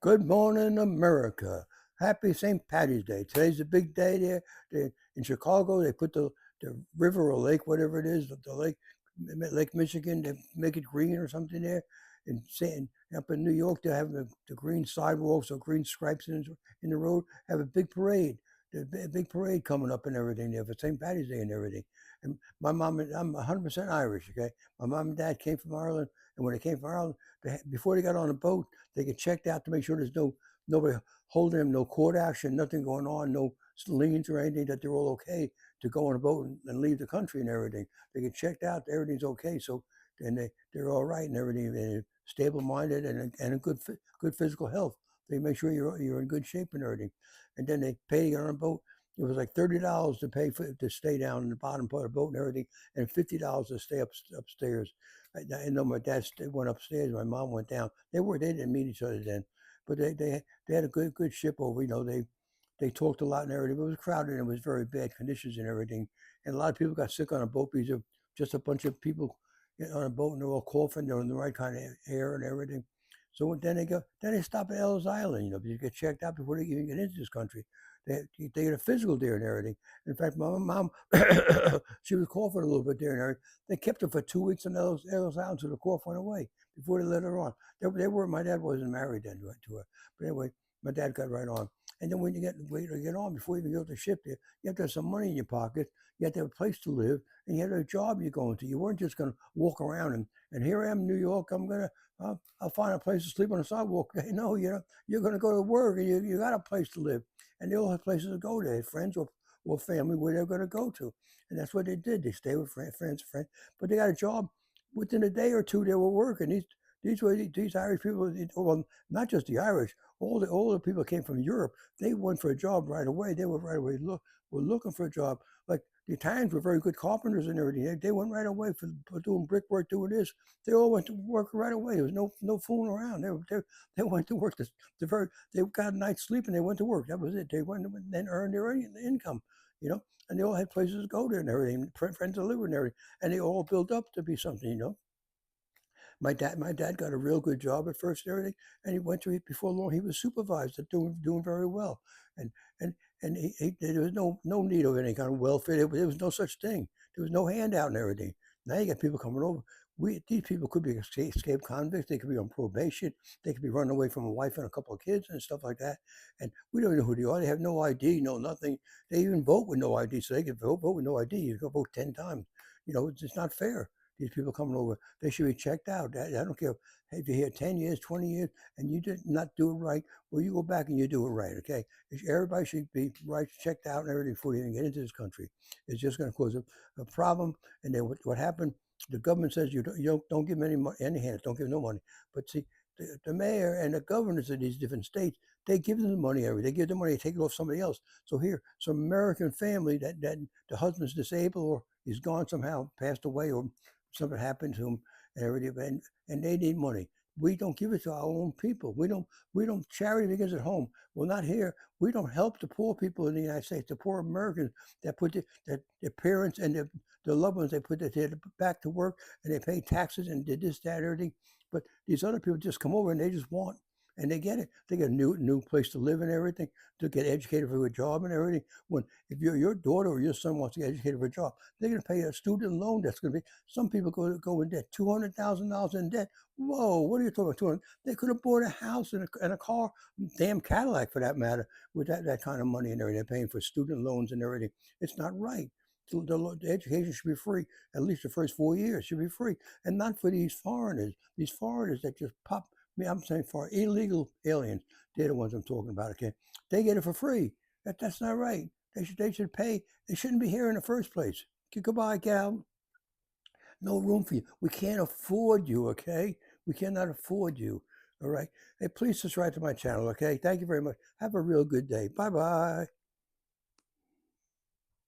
Good morning, America. Happy St. Patty's Day. Today's a big day there. In Chicago, they put the river or lake, whatever it is, the Lake Michigan, they make it green or something there. And up in New York, they have the green sidewalks or green stripes in the road, have a big parade. There's a big parade coming up and everything there for St. Patty's Day and everything. And my mom, I'm 100% Irish, okay? My mom and dad came from Ireland, and when they came from Ireland, before they got on a boat, they get checked out to make sure there's nobody holding them, no court action, nothing going on, no liens or anything, that they're all okay to go on a boat and leave the country and everything. They get checked out, everything's okay. So then they're all right and everything, and they're stable minded and a good physical health. They make sure you're in good shape and everything. And then they pay you on a boat. It was like $30 to pay to stay down in the bottom part of the boat and everything, and $50 to stay upstairs. I know my dad went upstairs, my mom went down. They didn't meet each other then, but they had a good ship over. They talked a lot and everything. But it was crowded and it was very bad conditions and everything. And a lot of people got sick on a boat because of just a bunch of people on a boat and they're all coughing. They're in the right kind of air and everything. So then they stop at Ellis Island. You get checked out before they even get into this country. They get a physical there and everything. In fact, my mom, she was coughing a little bit there and everything. They kept her for 2 weeks on Ellis Island until the cough went away before they let her on. They were. My dad wasn't married then to her, but anyway, my dad got right on. And then when you get on, before you even go to the ship there, you have to have some money in your pocket. You have to have a place to live, and you had a job you're going to. You weren't just going to walk around and here I am in New York. I'll find a place to sleep on the sidewalk. No, you're going to go to work, and you got a place to live, and they all have places to go. They had friends or family where they're going to go to, and that's what they did. They stayed with friends, but they got a job within a day or two. They were working. These Irish people, well, not just the Irish, all the people came from Europe. They went for a job right away. They were right away were looking for a job. Like the Italians were very good carpenters and everything. They went right away for doing brickwork, doing this. They all went to work right away. There was no fooling around. They went to work. They got a night's sleep and they went to work. That was it. They went and then earned their income, and they all had places to go to and everything, friends to live with and everything, and they all built up to be something. My dad got a real good job at first and everything, and he went to it before long. He was supervised at doing very well, and and there was no need of any kind of welfare. There was no such thing. There was no handout and everything. Now you got people coming over. These people could be escape convicts. They could be on probation. They could be running away from a wife and a couple of kids and stuff like that. And we don't know who they are. They have no ID, no nothing. They even vote with no ID, so they can vote with no ID. You can vote 10 times. It's not fair. These people coming over, they should be checked out. I don't care if you're here 10 years, 20 years, and you did not do it right. Well, you go back and you do it right, okay? Everybody should be right, checked out and everything before you even get into this country. It's just going to cause a problem. And then what happened, the government says you don't give them any hands, don't give them no money. But see, the mayor and the governors of these different states, they give them the money they give the money, they take it off somebody else. So here, some American family that the husband's disabled or he's gone somehow, passed away, or something happened to them and everything, and they need money. We don't give it to our own people. We don't charity begins at home. Well, not here. We don't help the poor people in the United States, the poor Americans that put their parents and their loved ones, they put their back to work and they pay taxes and did this, that, everything. But these other people just come over and they just want, and they get it. They get a new place to live and everything, to get educated for a job and everything. When if your daughter or your son wants to get educated for a job, they're going to pay a student loan. That's going to be, some people go in debt, $200,000 in debt. Whoa, what are you talking about? 200? They could have bought a house and a car, damn Cadillac for that matter, with that kind of money and everything. They're paying for student loans and everything. It's not right. The education should be free. At least the first 4 years should be free, and not for these foreigners. These foreigners that just pop. I'm saying for illegal aliens, they're the ones I'm talking about. Okay, they get it for free. That's not right. They should pay. They shouldn't be here in the first place. Goodbye, get out. No room for you. We can't afford you. Okay, we cannot afford you. All right. Hey, please subscribe to my channel. Okay. Thank you very much. Have a real good day. Bye bye.